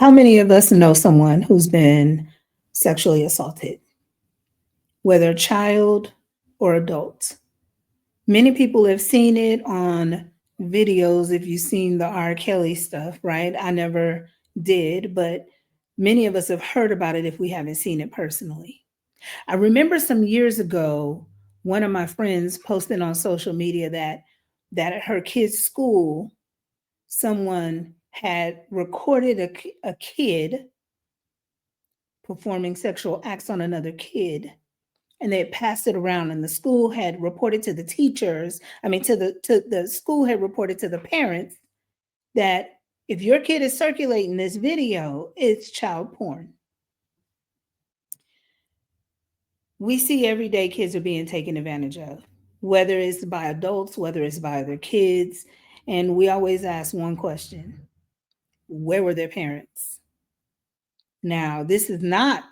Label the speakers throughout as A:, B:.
A: How many of us know someone who's been sexually assaulted, whether child or adult? Many people have seen it on videos. If you've seen the R. Kelly stuff, right? I never did, but many of us have heard about it if we haven't seen it personally. I remember some years ago, one of my friends posted on social media that at her kid's school, someone had recorded a kid performing sexual acts on another kid, and they had passed it around, and the school had reported to the teachers, to the school had reported to the parents that if your kid is circulating this video, it's child porn. We see every day kids are being taken advantage of, whether it's by adults, whether it's by their kids. And we always ask one question: where were their parents? Now, this is not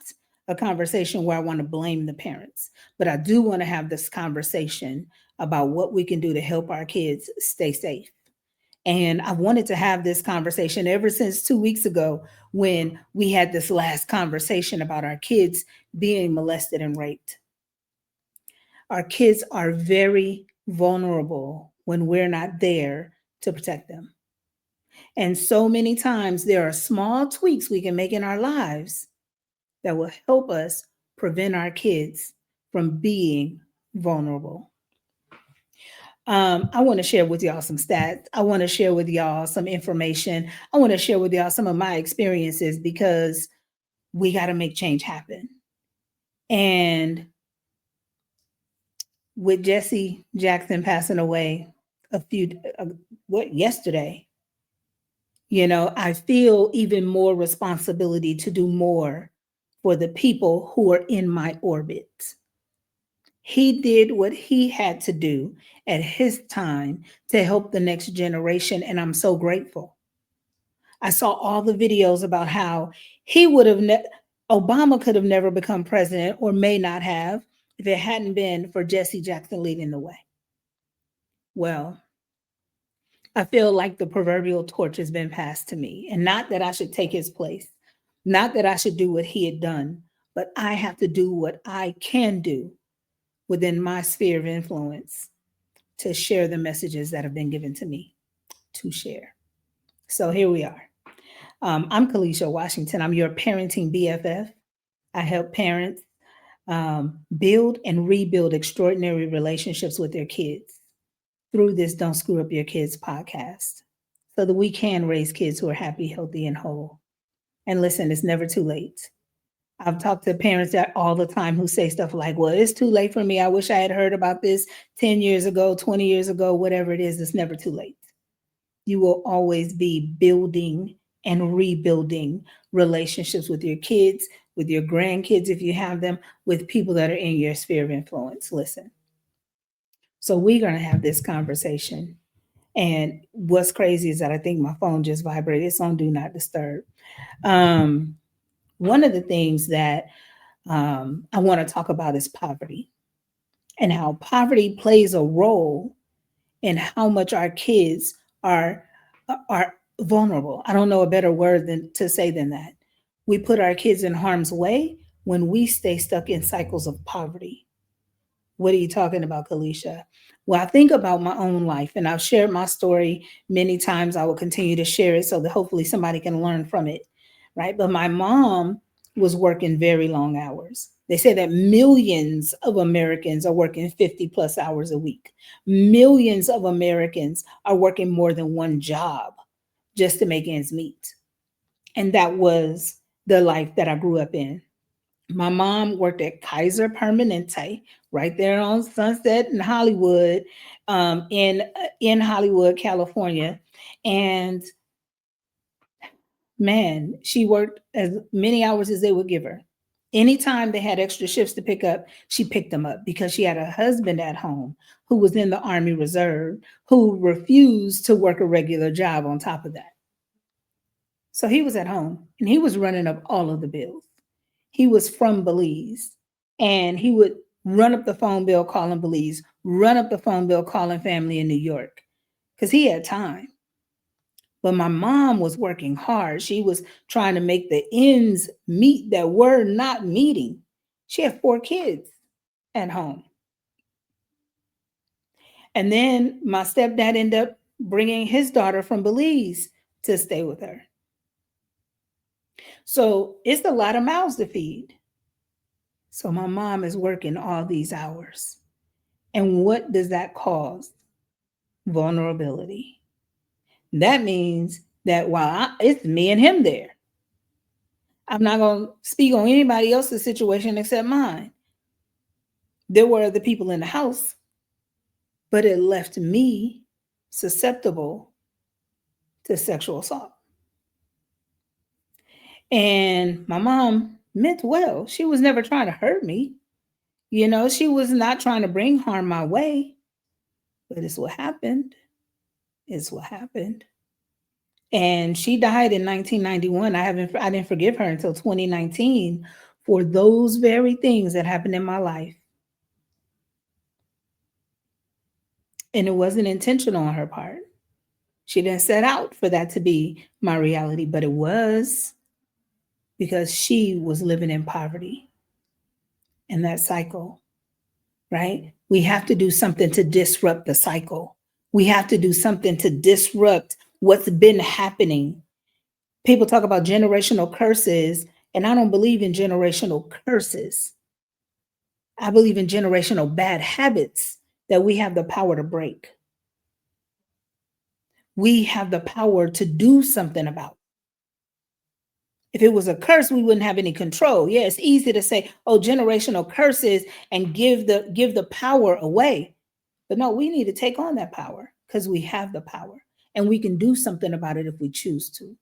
A: a conversation where I want to blame the parents, but I do want to have this conversation about what we can do to help our kids stay safe. And I wanted to have this conversation ever since 2 weeks ago when we had this last conversation about our kids being molested and raped. Our kids are very vulnerable when we're not there to protect them. And so many times there are small tweaks we can make in our lives that will help us prevent our kids from being vulnerable. I want to share with y'all some stats. I want to share with y'all some information. I want to share with y'all some of my experiences because we got to make change happen. And with Jesse Jackson passing away yesterday, I feel even more responsibility to do more for the people who are in my orbit. He did what he had to do at his time to help the next generation, and I'm so grateful. I saw all the videos about how he would have, Obama could have never become president or may not have if it hadn't been for Jesse Jackson leading the way. Well, I feel like the proverbial torch has been passed to me, and not that I should take his place, not that I should do what he had done, but I have to do what I can do within my sphere of influence to share the messages that have been given to me to share. So here we are. I'm Kalisha Washington. I'm your parenting BFF. I help parents build and rebuild extraordinary relationships with their kids through this Don't Screw Up Your Kids podcast so that we can raise kids who are happy, healthy, and whole. And listen, it's never too late. I've talked to parents that all the time who say stuff like, well, it's too late for me. I wish I had heard about this 10 years ago, 20 years ago, whatever it is. It's never too late. You will always be building and rebuilding relationships with your kids, with your grandkids, if you have them, with people that are in your sphere of influence. Listen. So we're going to have this conversation. And what's crazy is that I think my phone just vibrated. It's on Do Not Disturb. One of the things that I want to talk about is poverty and how poverty plays a role in how much our kids are vulnerable. I don't know a better word than to say than that. We put our kids in harm's way when we stay stuck in cycles of poverty. What are you talking about, Kalisha? Well, I think about my own life, and I've shared my story many times. I will continue to share it so that hopefully somebody can learn from it, right? But my mom was working very long hours. They say that millions of Americans are working 50 plus hours a week. Millions of Americans are working more than one job just to make ends meet. And that was the life that I grew up in. My mom worked at Kaiser Permanente right there on Sunset in Hollywood, in Hollywood, California. And man, she worked as many hours as they would give her. Anytime they had extra shifts to pick up, she picked them up because she had a husband at home who was in the Army Reserve, who refused to work a regular job on top of that. So he was at home and he was running up all of the bills. He was from Belize, and he would run up the phone bill calling Belize, run up the phone bill calling family in New York because he had time. But my mom was working hard. She was trying to make the ends meet that were not meeting. She had 4 kids at home. And then my stepdad ended up bringing his daughter from Belize to stay with her. So it's a lot of mouths to feed. So my mom is working all these hours. And what does that cause? Vulnerability. That means that it's me and him there, I'm not going to speak on anybody else's situation except mine. There were other people in the house, but it left me susceptible to sexual assault. And my mom meant well. She was never trying to hurt me. She was not trying to bring harm my way, but it's what happened. It's what happened. And she died in 1991. I didn't forgive her until 2019 for those very things that happened in my life. And it wasn't intentional on her part. She didn't set out for that to be my reality, but it was because she was living in poverty and that cycle, right? We have to do something to disrupt the cycle. We have to do something to disrupt what's been happening. People talk about generational curses, and I don't believe in generational curses. I believe in generational bad habits that we have the power to break. We have the power to do something about. If it was a curse, we wouldn't have any control. Yeah, it's easy to say, oh, generational curses and give the power away. But no, we need to take on that power because we have the power and we can do something about it if we choose to.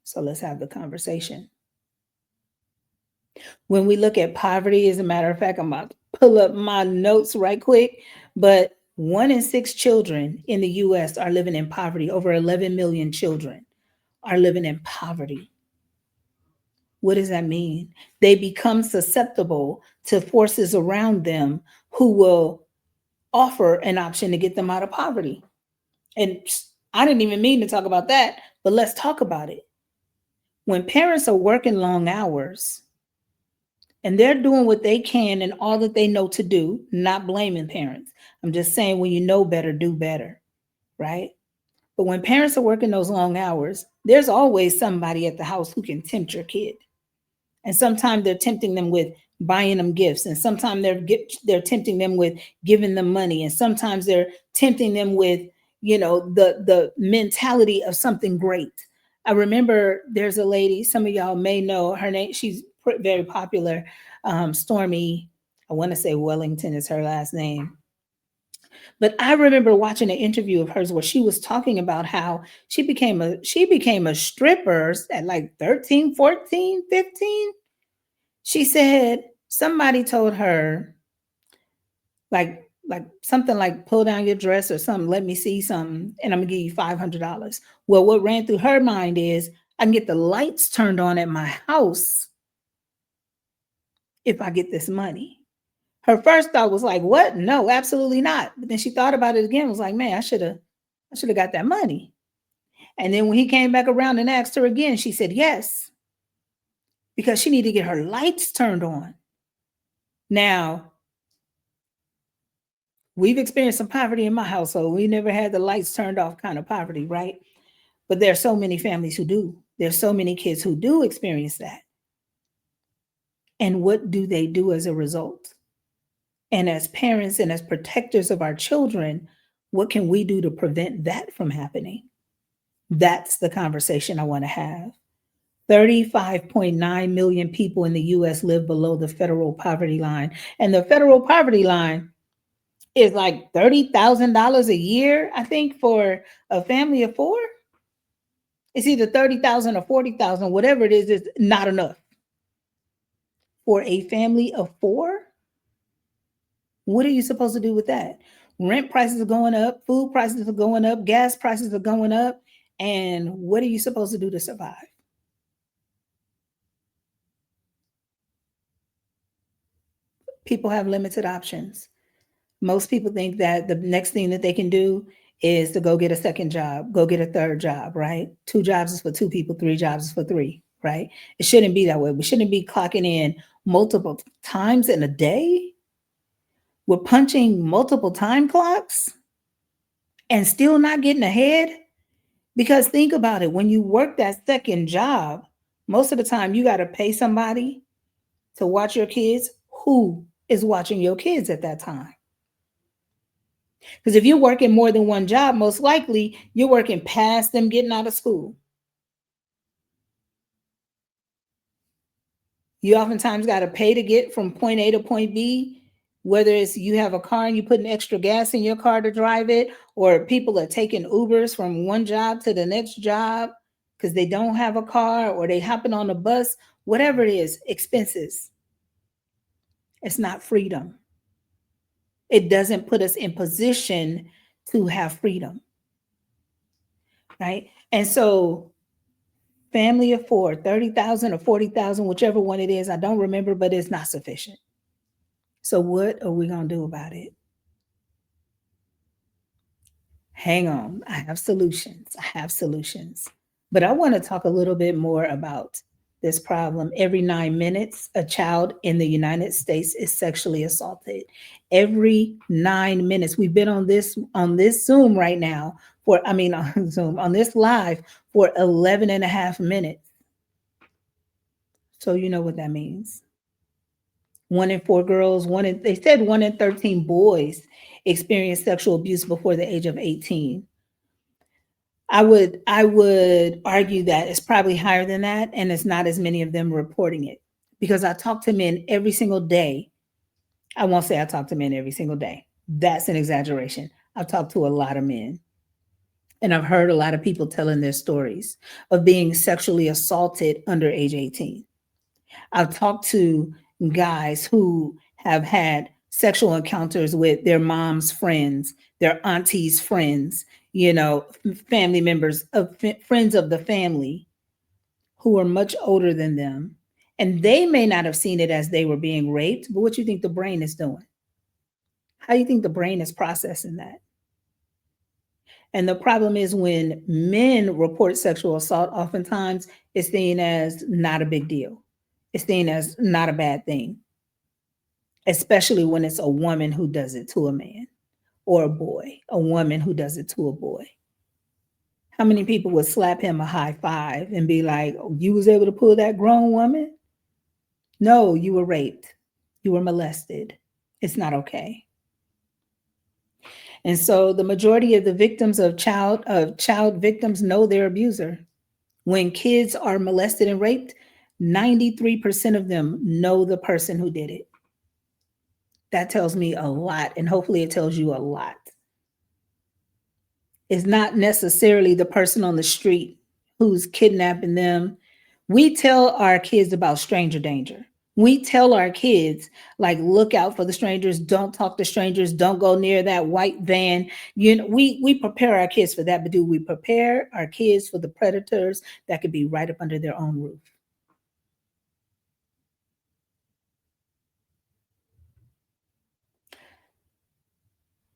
A: So let's have the conversation. When we look at poverty, as a matter of fact, I'm about to pull up my notes right quick, but 1 in 6 children in the US are living in poverty. Over 11 million children are living in poverty. What does that mean? They become susceptible to forces around them who will offer an option to get them out of poverty. And I didn't even mean to talk about that, but let's talk about it. When parents are working long hours and they're doing what they can and all that they know to do, not blaming parents. I'm just saying when you know better, do better, right? But when parents are working those long hours, there's always somebody at the house who can tempt your kid. And sometimes they're tempting them with buying them gifts, and sometimes they're tempting them with giving them money, and sometimes they're tempting them with the mentality of something great. I remember there's a lady, some of y'all may know her name. She's very popular. Stormy, I want to say Wellington is her last name. But I remember watching an interview of hers where she was talking about how she became a stripper at like 13, 14, 15. She said somebody told her like something like pull down your dress or something, let me see something, and I'm gonna give you $500. Well, what ran through her mind is I can get the lights turned on at my house if I get this money. Her first thought was like, what? No, absolutely not. But then she thought about it again, was like, man, I should have got that money. And then when he came back around and asked her again, she said yes, because she needed to get her lights turned on. Now, we've experienced some poverty in my household. We never had the lights turned off kind of poverty, right? But there are so many families who do. There's so many kids who do experience that. And what do they do as a result? And as parents and as protectors of our children, what can we do to prevent that from happening? That's the conversation I want to have. 35.9 million people in the US live below the federal poverty line. And the federal poverty line is like $30,000 a year, I think, for a family of 4. It's either 30,000 or 40,000, whatever it is not enough. For a family of 4, what are you supposed to do with that? Rent prices are going up, food prices are going up, gas prices are going up, and what are you supposed to do to survive? People have limited options. Most people think that the next thing that they can do is to go get a second job, go get a third job, right? Two jobs is for two people, three jobs is for three, right? It shouldn't be that way. We shouldn't be clocking in multiple times in a day. We're punching multiple time clocks and still not getting ahead. Because think about it, when you work that second job, most of the time you got to pay somebody to watch your kids. Who is watching your kids at that time? Because if you're working more than one job, most likely you're working past them getting out of school. You oftentimes got to pay to get from point A to point B, whether it's you have a car and you put an extra gas in your car to drive it, or people are taking Ubers from one job to the next job because they don't have a car or they hopping on a bus, whatever it is, expenses. It's not freedom. It doesn't put us in position to have freedom, right? And so family of four, 30,000 or 40,000, whichever one it is, I don't remember, but it's not sufficient. So what are we going to do about it? Hang on. I have solutions. I have solutions. But I want to talk a little bit more about this problem. Every 9 minutes, a child in the United States is sexually assaulted. Every 9 minutes. We've been on this Zoom right now for, I mean, on Zoom, on this live for 11 and a half minutes. So you know what that means. One in four girls, they said 1 in 13 boys experience sexual abuse before the age of 18. I would argue that it's probably higher than that, and it's not as many of them reporting it because I talk to men every single day. I won't say I talk to men every single day. That's an exaggeration. I talk to a lot of men, and I've heard a lot of people telling their stories of being sexually assaulted under age 18. I've talked to guys who have had sexual encounters with their mom's friends, their auntie's friends, family members of friends of the family who are much older than them. And they may not have seen it as they were being raped, but what do you think the brain is doing? How do you think the brain is processing that? And the problem is when men report sexual assault, oftentimes it's seen as not a big deal. It's seen as not a bad thing, especially when it's a woman who does it to a man or a boy, a woman who does it to a boy. How many people would slap him a high five and be like, oh, you was able to pull that grown woman? No, you were raped. You were molested. It's not okay. And so the majority of the victims of child victims know their abuser. When kids are molested and raped, 93% of them know the person who did it. That tells me a lot, and hopefully it tells you a lot. It's not necessarily the person on the street who's kidnapping them. We tell our kids about stranger danger. We tell our kids, like, look out for the strangers, don't talk to strangers, don't go near that white van. We prepare our kids for that, but do we prepare our kids for the predators that could be right up under their own roof?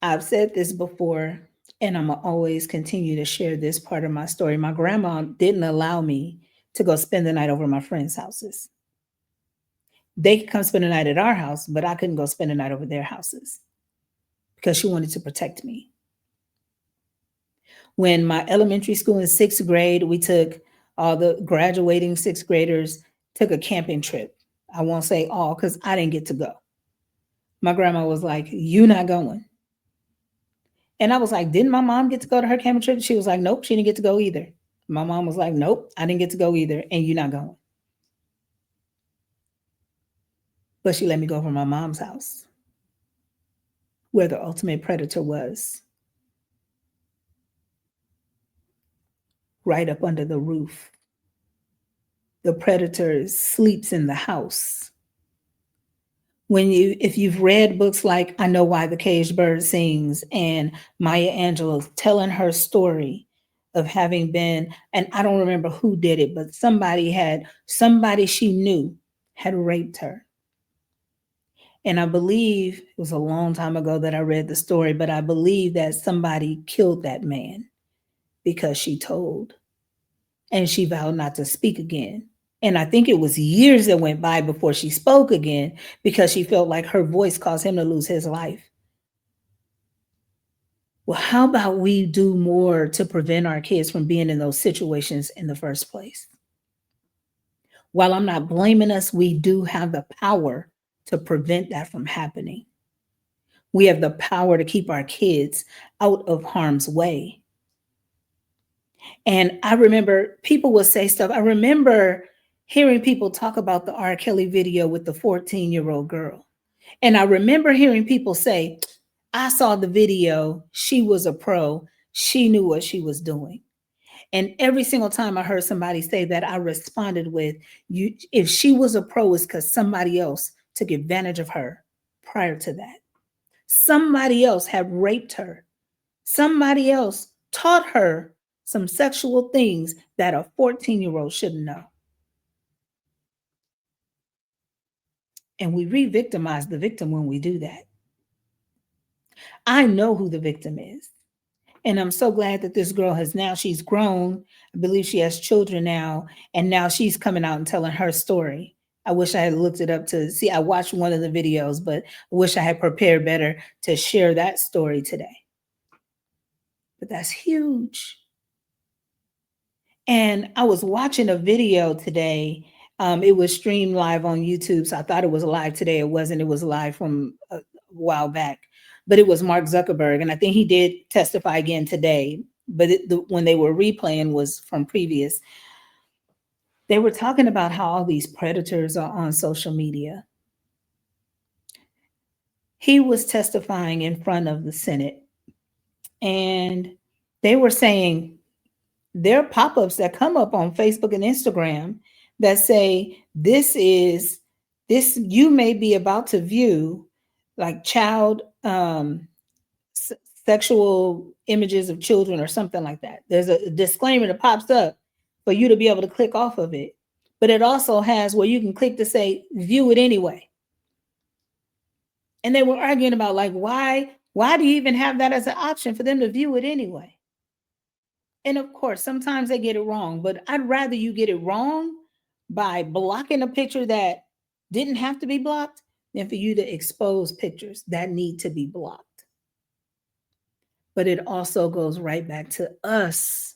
A: I've said this before, and I'm gonna always continue to share this part of my story. My grandma didn't allow me to go spend the night over my friends' houses. They could come spend the night at our house, but I couldn't go spend the night over their houses because she wanted to protect me. When my elementary school in sixth grade, we took all the graduating sixth graders, took a camping trip. I won't say all because I didn't get to go. My grandma was like, "You not going." And I was like, "Didn't my mom get to go to her camping trip?" She was like, "Nope, she didn't get to go either." My mom was like, "Nope, I didn't get to go either, and you not going." But she let me go over my mom's house where the ultimate predator was, right up under the roof. The predator sleeps in the house. If you've read books like I Know Why the Caged Bird Sings and Maya Angelou's telling her story of having been, and I don't remember who did it, but somebody she knew had raped her. And I believe it was a long time ago that I read the story, but I believe that somebody killed that man because she told and she vowed not to speak again. And I think it was years that went by before she spoke again because she felt like her voice caused him to lose his life. Well, how about we do more to prevent our kids from being in those situations in the first place? While I'm not blaming us, we do have the power to prevent that from happening. We have the power to keep our kids out of harm's way. And I remember people would say stuff. I remember hearing people talk about the R. Kelly video with the 14-year-old girl. And I remember hearing people say, I saw the video. She was a pro. She knew what she was doing. And every single time I heard somebody say that, I responded with, "You, if she was a pro, it's because somebody else took advantage of her prior to that. Somebody else had raped her. Somebody else taught her some sexual things that a 14-year-old shouldn't know." And we re victimize the victim when we do that. I know who the victim is. And I'm so glad that this girl has now, she's grown. I believe she has children now. And now she's coming out and telling her story. I wish I had looked it up to see. I watched one of the videos, but I wish I had prepared better to share that story today. But that's huge. And I was watching a video today. It was streamed live on YouTube. So I thought it was live today. It wasn't. It was live from a while back. But it was Mark Zuckerberg. And I think he did testify again today. But when they were replaying was from previous. They were talking about how all these predators are on social media. He was testifying in front of the Senate. And they were saying, there are pop-ups that come up on Facebook and Instagram that say this you may be about to view like child sexual images of children or something like that. There's a disclaimer that pops up for you to be able to click off of it, but it also has where you can click to say view it anyway. And they were arguing about like why do you even have that as an option for them to view it anyway? And of course, sometimes they get it wrong, but I'd rather you get it wrong by blocking a picture that didn't have to be blocked than for you to expose pictures that need to be blocked. But it also goes right back to us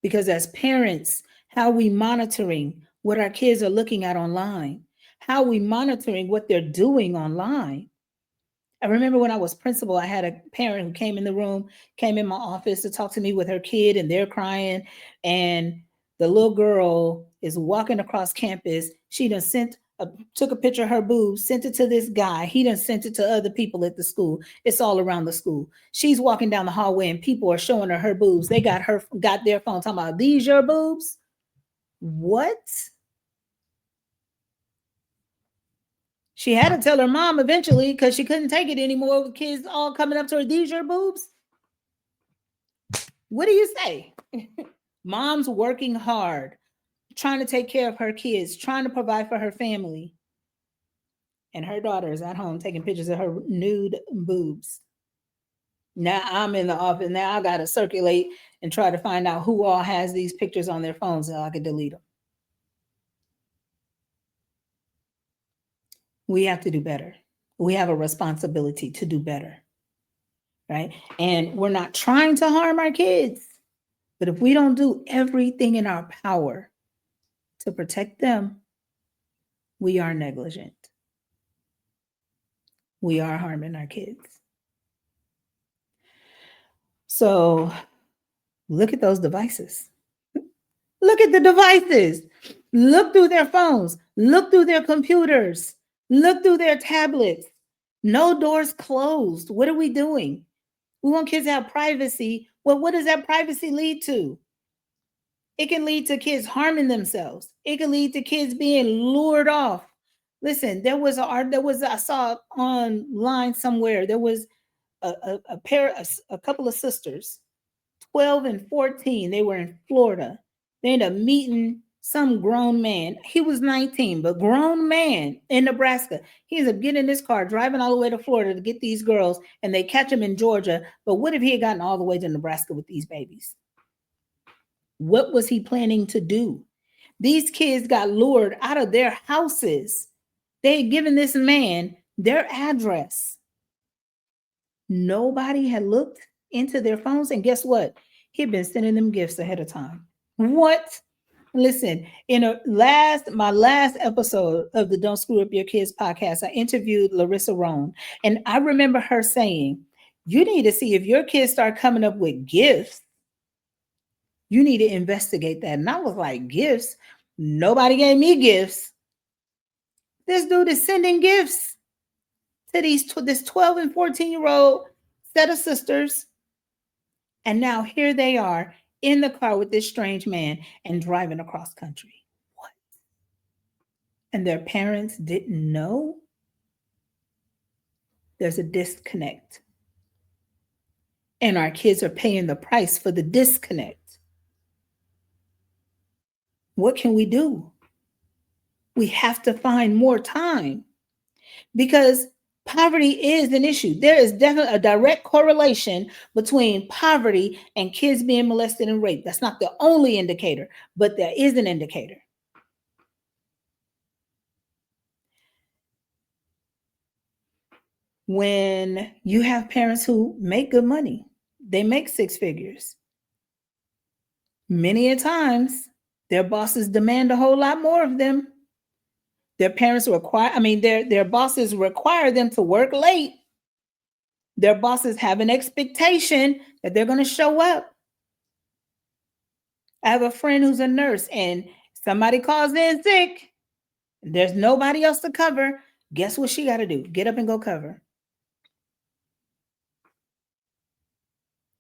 A: because as parents, how we monitoring what our kids are looking at online, how we monitoring what they're doing online. I remember when I was principal, I had a parent who came in the room, came in my office to talk to me with her kid, and they're crying. And the little girl is walking across campus. She done took a picture of her boobs, sent it to this guy. He done sent it to other people at the school. It's all around the school. She's walking down the hallway, and people are showing her boobs. They got their phone talking about, these your boobs? What? She had to tell her mom eventually because she couldn't take it anymore with kids all coming up to her. These your boobs? What do you say? Mom's working hard, trying to take care of her kids, trying to provide for her family. And her daughter is at home taking pictures of her nude boobs. Now I'm in the office. Now I got to circulate and try to find out who all has these pictures on their phones so I can delete them. We have to do better. We have a responsibility to do better. Right? And we're not trying to harm our kids. But if we don't do everything in our power to protect them, we are negligent. We are harming our kids. So look at those devices. Look at the devices. Look through their phones. Look through their computers. Look through their tablets. No doors closed. What are we doing? We want kids to have privacy. Well, what does that privacy lead to? It can lead to kids harming themselves. It can lead to kids being lured off. Listen, I saw online somewhere, there was a couple of sisters, 12 and 14. They were in Florida. They ended up meeting Some grown man, he was 19, but grown man in Nebraska. He ends up getting in his car, driving all the way to Florida to get these girls, and they catch him in Georgia. But what if he had gotten all the way to Nebraska with these babies? What was he planning to do? These kids got lured out of their houses. They had given this man their address. Nobody had looked into their phones. And guess what? He'd been sending them gifts ahead of time. What? Listen, in my last episode of the Don't Screw Up Your Kids podcast, I interviewed Larissa Roan. And I remember her saying, you need to see if your kids start coming up with gifts, you need to investigate that. And I was like, gifts? Nobody gave me gifts. This dude is sending gifts to this 12 and 14-year-old set of sisters. And now here they are in the car with this strange man and driving across country. What? And their parents didn't know? There's a disconnect. And our kids are paying the price for the disconnect. What can we do? We have to find more time because poverty is an issue. There is definitely a direct correlation between poverty and kids being molested and raped. That's not the only indicator, but there is an indicator. When you have parents who make good money, they make six figures. Many a times, their bosses demand a whole lot more of them. Their parents their bosses require them to work late. Their bosses have an expectation that they're going to show up. I have a friend who's a nurse and somebody calls in sick. There's nobody else to cover. Guess what she got to do? Get up and go cover.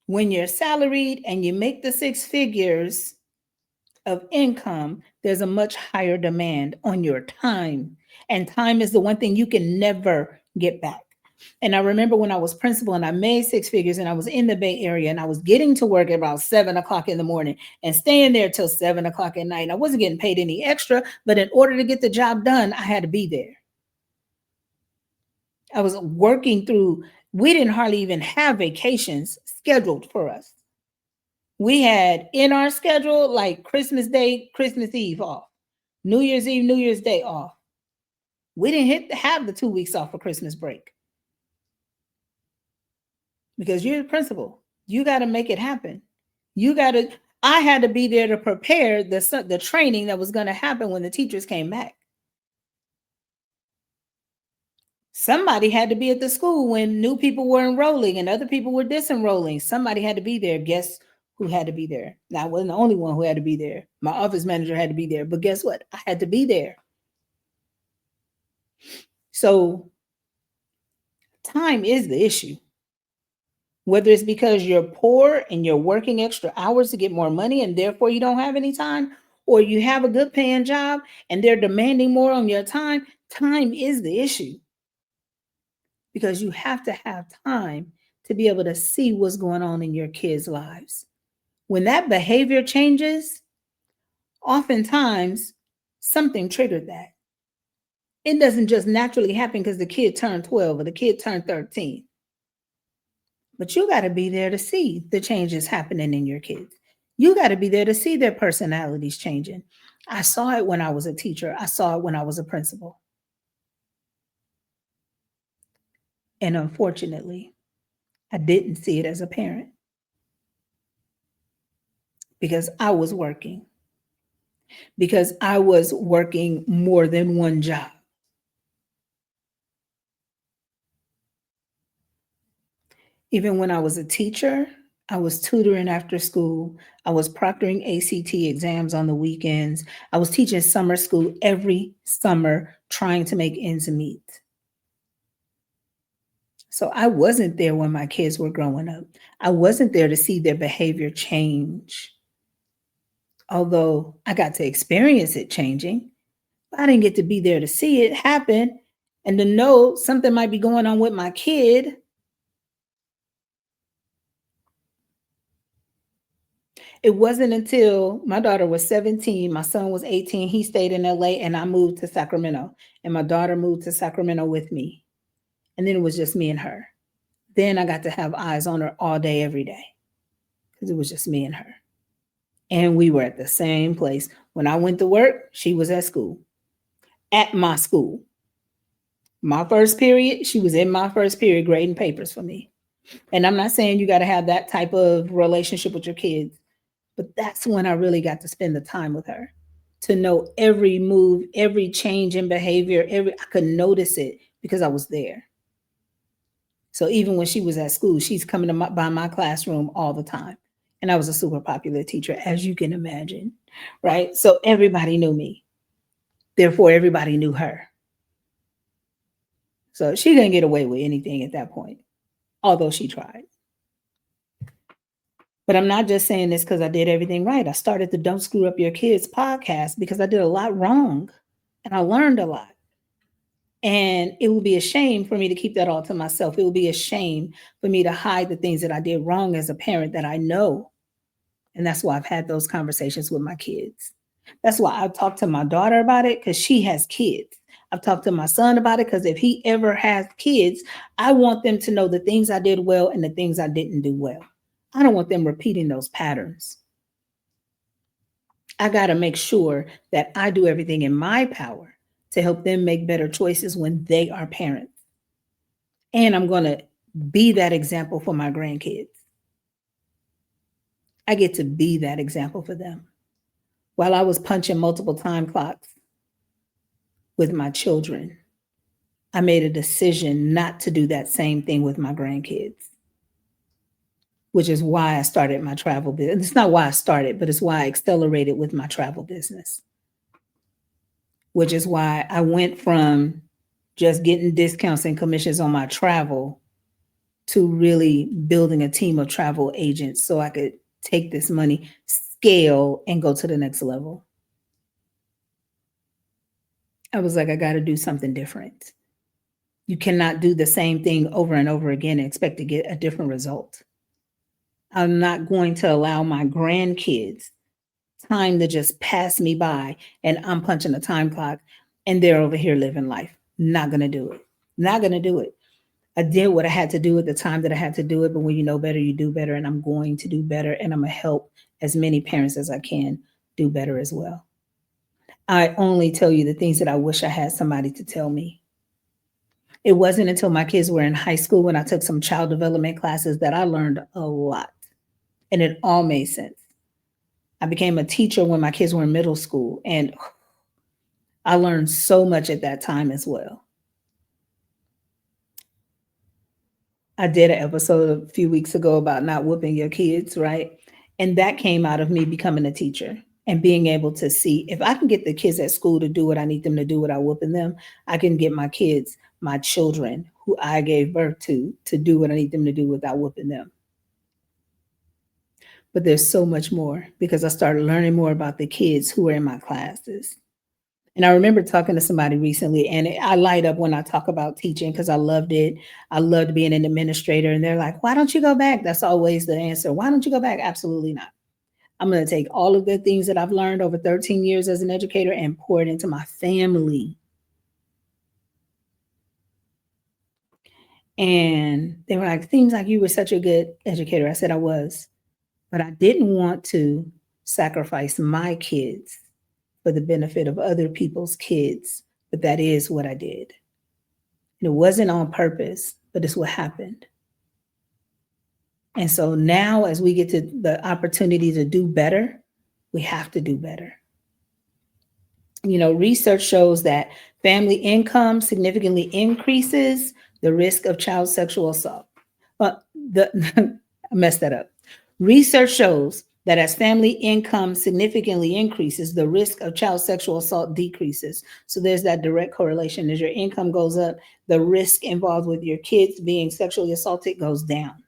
A: When you're salaried and you make the six figures of income, there's a much higher demand on your time. And time is the one thing you can never get back. And I remember when I was principal and I made six figures and I was in the Bay Area and I was getting to work at about 7 o'clock in the morning and staying there till 7 o'clock at night. And I wasn't getting paid any extra, but in order to get the job done, I had to be there. I was working through, we didn't hardly even have vacations scheduled for us. We had in our schedule like Christmas Day, Christmas Eve off, New Year's Eve, New Year's Day off. We didn't have the 2 weeks off for Christmas break. Because you're the principal. You got to make it happen. I had to be there to prepare the training that was going to happen when the teachers came back. Somebody had to be at the school when new people were enrolling and other people were disenrolling. Somebody had to be there. Guess who had to be there? Now, I wasn't the only one who had to be there. My office manager had to be there. But guess what? I had to be there. So time is the issue. Whether it's because you're poor and you're working extra hours to get more money and therefore you don't have any time, or you have a good paying job and they're demanding more on your time, time is the issue. Because you have to have time to be able to see what's going on in your kids' lives. When that behavior changes, oftentimes something triggered that. It doesn't just naturally happen because the kid turned 12 or the kid turned 13. But you got to be there to see the changes happening in your kids. You got to be there to see their personalities changing. I saw it when I was a teacher. I saw it when I was a principal. And unfortunately, I didn't see it as a parent because I was working. Because I was working more than one job. Even when I was a teacher, I was tutoring after school. I was proctoring ACT exams on the weekends. I was teaching summer school every summer, trying to make ends meet. So I wasn't there when my kids were growing up. I wasn't there to see their behavior change. Although I got to experience it changing, but I didn't get to be there to see it happen and to know something might be going on with my kid. It wasn't until my daughter was 17, my son was 18, he stayed in LA and I moved to Sacramento. And my daughter moved to Sacramento with me. And then it was just me and her. Then I got to have eyes on her all day, every day, because it was just me and her. And we were at the same place. When I went to work, she was at school, at my school. My first period, she was in my first period grading papers for me. And I'm not saying you got to have that type of relationship with your kids, but that's when I really got to spend the time with her, to know every move, every change in behavior, I could notice it because I was there. So even when she was at school, she's coming to by my classroom all the time. And I was a super popular teacher, as you can imagine, right? So everybody knew me. Therefore, everybody knew her. So she didn't get away with anything at that point, although she tried. But I'm not just saying this because I did everything right. I started the Don't Screw Up Your Kids podcast because I did a lot wrong and I learned a lot. And it would be a shame for me to keep that all to myself. It would be a shame for me to hide the things that I did wrong as a parent that I know. And that's why I've had those conversations with my kids. That's why I've talked to my daughter about it, because she has kids. I've talked to my son about it because if he ever has kids, I want them to know the things I did well and the things I didn't do well. I don't want them repeating those patterns. I got to make sure that I do everything in my power to help them make better choices when they are parents. And I'm going to be that example for my grandkids. I get to be that example for them. While I was punching multiple time clocks with my children, I made a decision not to do that same thing with my grandkids, which is why I started my travel business. It's not why I started, but it's why I accelerated with my travel business, which is why I went from just getting discounts and commissions on my travel to really building a team of travel agents so I could take this money, scale, and go to the next level. I was like, I got to do something different. You cannot do the same thing over and over again and expect to get a different result. I'm not going to allow my grandkids time to just pass me by and I'm punching a time clock and they're over here living life. Not going to do it. Not going to do it. I did what I had to do at the time that I had to do it. But when you know better, you do better. And I'm going to do better. And I'm going to help as many parents as I can do better as well. I only tell you the things that I wish I had somebody to tell me. It wasn't until my kids were in high school when I took some child development classes that I learned a lot. And it all made sense. I became a teacher when my kids were in middle school. And I learned so much at that time as well. I did an episode a few weeks ago about not whooping your kids, right? And that came out of me becoming a teacher and being able to see if I can get the kids at school to do what I need them to do without whooping them, I can get my kids, my children who I gave birth to do what I need them to do without whooping them. But there's so much more because I started learning more about the kids who were in my classes. And I remember talking to somebody recently, and I light up when I talk about teaching because I loved it. I loved being an administrator. And they're like, why don't you go back? That's always the answer. Why don't you go back? Absolutely not. I'm going to take all of the things that I've learned over 13 years as an educator and pour it into my family. And they were like, seems like you were such a good educator. I said I was, but I didn't want to sacrifice my kids for the benefit of other people's kids. But that is what I did. And it wasn't on purpose, but it's what happened. And so now, as we get to the opportunity to do better, we have to do better. You know, research shows that family income significantly increases the risk of child sexual assault. I messed that up. Research shows that as family income significantly increases, the risk of child sexual assault decreases. So there's that direct correlation. As your income goes up, the risk involved with your kids being sexually assaulted goes down.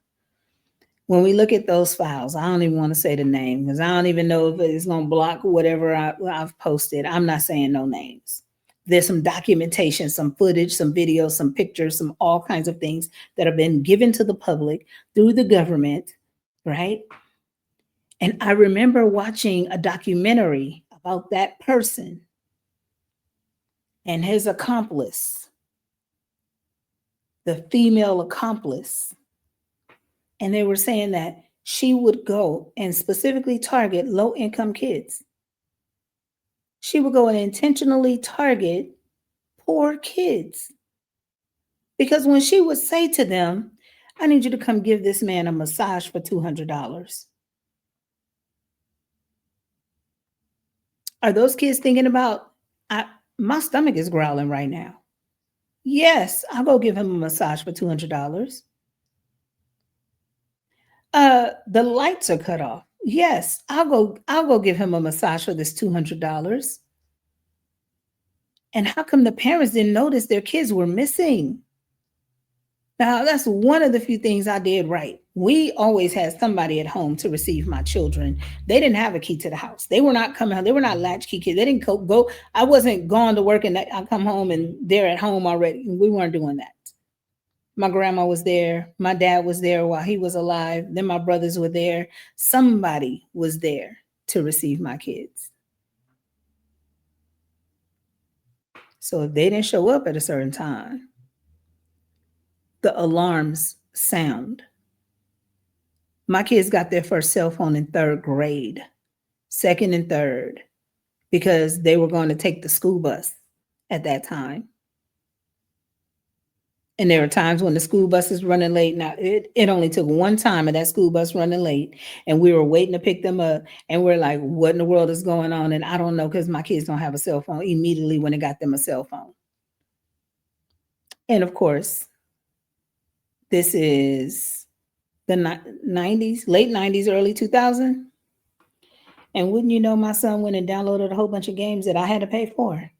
A: When we look at those files, I don't even want to say the name because I don't even know if it's going to block whatever I've posted. I'm not saying no names. There's some documentation, some footage, some videos, some pictures, some all kinds of things that have been given to the public through the government, right? And I remember watching a documentary about that person and his accomplice, the female accomplice. And they were saying that she would go and specifically target low income kids. She would go and intentionally target poor kids because when she would say to them, I need you to come give this man a massage for $200. Are those kids thinking about, I, my stomach is growling right now? Yes, I'll go give him a massage for $200. The lights are cut off. Yes, I'll go give him a massage for this $200. And how come the parents didn't notice their kids were missing? Now, that's one of the few things I did right. We always had somebody at home to receive my children. They didn't have a key to the house. They were not coming home. They were not latchkey kids. They didn't go. I wasn't gone to work and I come home and they're at home already. We weren't doing that. My grandma was there. My dad was there while he was alive. Then my brothers were there. Somebody was there to receive my kids. So if they didn't show up at a certain time, the alarms sound. My kids got their first cell phone in third grade, second and third, because they were going to take the school bus at that time. And there were times when the school bus is running late. Now, it only took one time of that school bus running late, and we were waiting to pick them up. And we're like, what in the world is going on? And I don't know because my kids don't have a cell phone immediately when it got them a cell phone. And of course, this is the 90s, late 90s, early 2000. And wouldn't you know, my son went and downloaded a whole bunch of games that I had to pay for.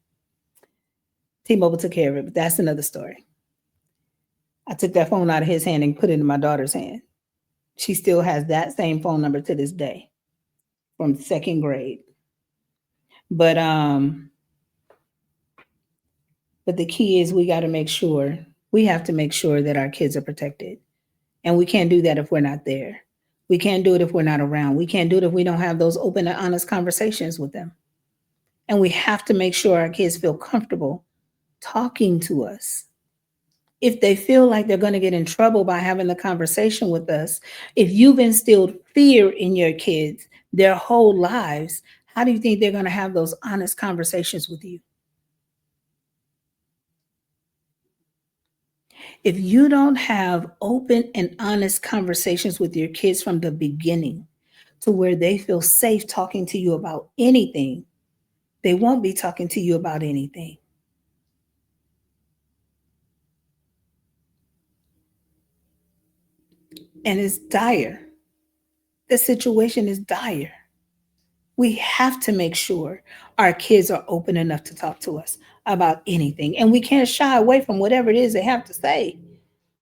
A: T-Mobile took care of it, but that's another story. I took that phone out of his hand and put it in my daughter's hand. She still has that same phone number to this day from second grade. But the key is we have to make sure that our kids are protected. And we can't do that if we're not there. We can't do it if we're not around. We can't do it if we don't have those open and honest conversations with them. And we have to make sure our kids feel comfortable talking to us. If they feel like they're going to get in trouble by having the conversation with us, if you've instilled fear in your kids their whole lives, how do you think they're going to have those honest conversations with you? If you don't have open and honest conversations with your kids from the beginning to where they feel safe talking to you about anything, they won't be talking to you about anything. And it's dire. The situation is dire. We have to make sure our kids are open enough to talk to us about anything. And we can't shy away from whatever it is they have to say.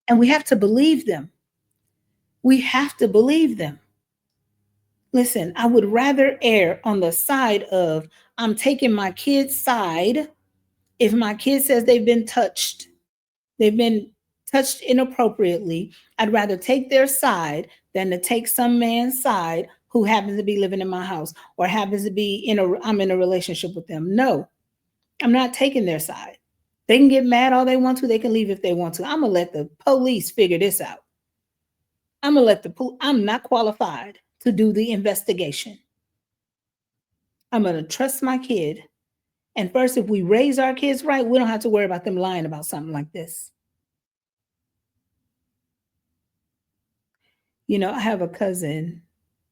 A: And we have to believe them. We have to believe them. Listen, I would rather err on the side of I'm taking my kid's side if my kid says they've been touched inappropriately. I'd rather take their side than to take some man's side who happens to be living in my house or happens to be I'm in a relationship with them. No, I'm not taking their side. They can get mad all they want to. They can leave if they want to. I'm gonna let the police figure this out. I'm not qualified to do the investigation. I'm gonna trust my kid. And first, if we raise our kids right, we don't have to worry about them lying about something like this. You know, I have a cousin,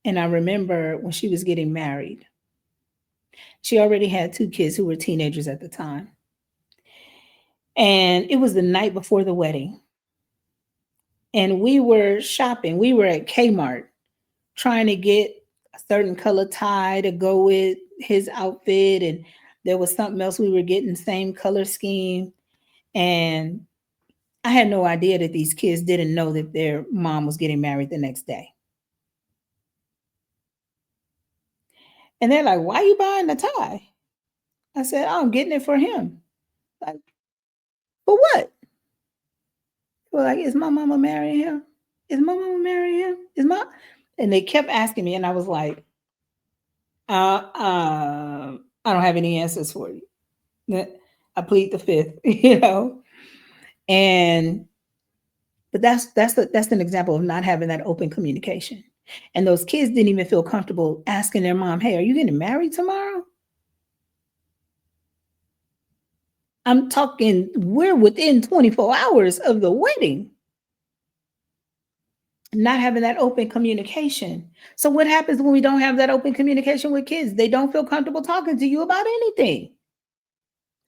A: and I remember when she was getting married, she already had two kids who were teenagers at the time. And it was the night before the wedding. And we were shopping. We were at Kmart trying to get a certain color tie to go with his outfit. And there was something else we were getting, same color scheme. And I had no idea that these kids didn't know that their mom was getting married the next day. And they're like, why are you buying the tie? I said, oh, I'm getting it for him. Like, for what? Well, like, is my mama marrying him? Is my mama marrying him? Is my And they kept asking me, and I was like, I don't have any answers for you. I plead the fifth, you know. And but that's an example of not having that open communication. And those kids didn't even feel comfortable asking their mom, "Hey, are you getting married tomorrow?" I'm talking, we're within 24 hours of the wedding, not having that open communication. So, what happens when we don't have that open communication with kids? They don't feel comfortable talking to you about anything.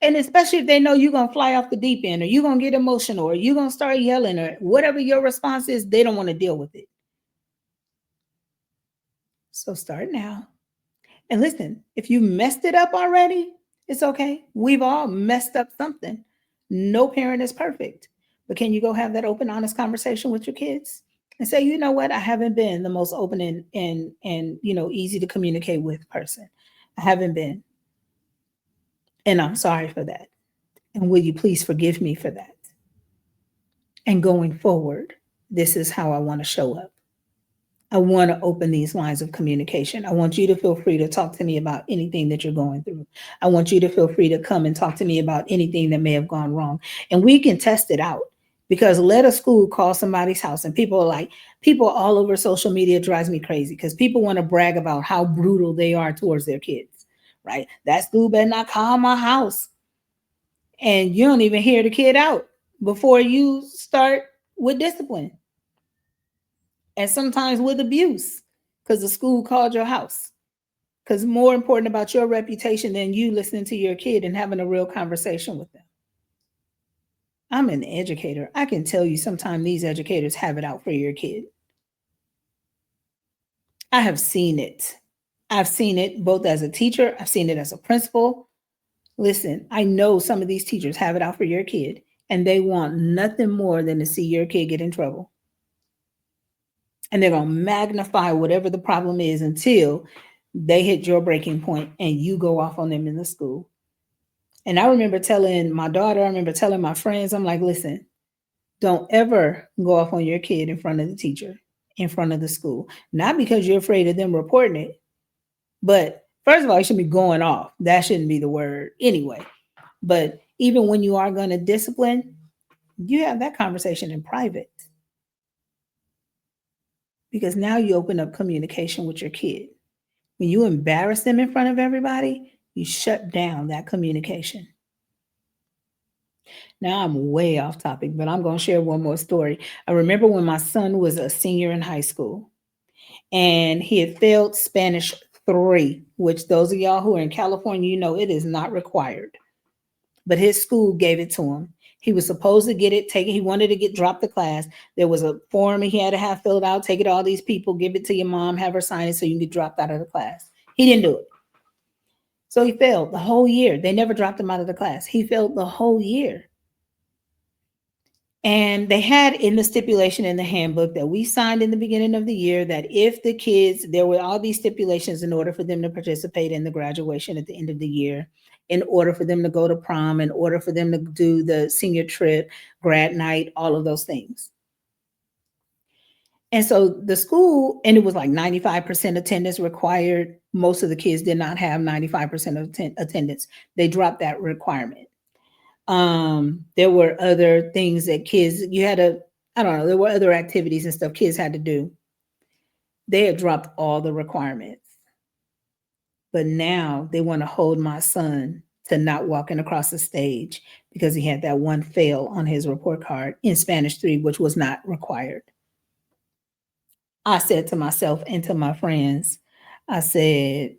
A: And especially if they know you're going to fly off the deep end, or you're going to get emotional, or you're going to start yelling, or whatever your response is, they don't want to deal with it. So, start now. And listen, if you messed it up already, it's okay. We've all messed up something. No parent is perfect. But can you go have that open, honest conversation with your kids and say, you know what, I haven't been the most open and easy to communicate with person. I haven't been. And I'm sorry for that. And will you please forgive me for that? And going forward, this is how I want to show up. I want to open these lines of communication. I want you to feel free to talk to me about anything that you're going through. I want you to feel free to come and talk to me about anything that may have gone wrong. And we can test it out, because let a school call somebody's house, and people are like, people all over social media drives me crazy because people want to brag about how brutal they are towards their kids, right? That school better not call my house. And you don't even hear the kid out before you start with discipline, and sometimes with abuse, because the school called your house. Because more important about your reputation than you listening to your kid and having a real conversation with them. I'm an educator. I can tell you sometimes these educators have it out for your kid. I have seen it. I've seen it both as a teacher, I've seen it as a principal. Listen, I know some of these teachers have it out for your kid, and they want nothing more than to see your kid get in trouble. And they're going to magnify whatever the problem is until they hit your breaking point and you go off on them in the school. And I remember telling my daughter, I remember telling my friends, I'm like, listen, don't ever go off on your kid in front of the teacher, in front of the school. Not because you're afraid of them reporting it, but first of all, it should be going off. That shouldn't be the word anyway. But even when you are going to discipline, you have that conversation in private, because now you open up communication with your kid. When you embarrass them in front of everybody, you shut down that communication. Now I'm way off topic, but I'm going to share one more story. I remember when my son was a senior in high school and he had failed Spanish 3, which those of y'all who are in California, you know it is not required. But his school gave it to him. He was supposed to get it taken. He wanted to get dropped the class. There was a form he had to have filled out, take it to all these people, give it to your mom, have her sign it so you can get dropped out of the class. He didn't do it. So he failed the whole year. They never dropped him out of the class. He failed the whole year. And they had in the stipulation in the handbook that we signed in the beginning of the year that if the kids, there were all these stipulations in order for them to participate in the graduation at the end of the year, in order for them to go to prom, in order for them to do the senior trip, grad night, all of those things. And so the school, and it was like 95% attendance required. Most of the kids did not have 95% of attendance. They dropped that requirement. There were other things that kids, you had to, I don't know, there were other activities and stuff kids had to do. They had dropped all the requirements. But now they want to hold my son to not walking across the stage because he had that one fail on his report card in Spanish 3, which was not required. I said to myself and to my friends, I said,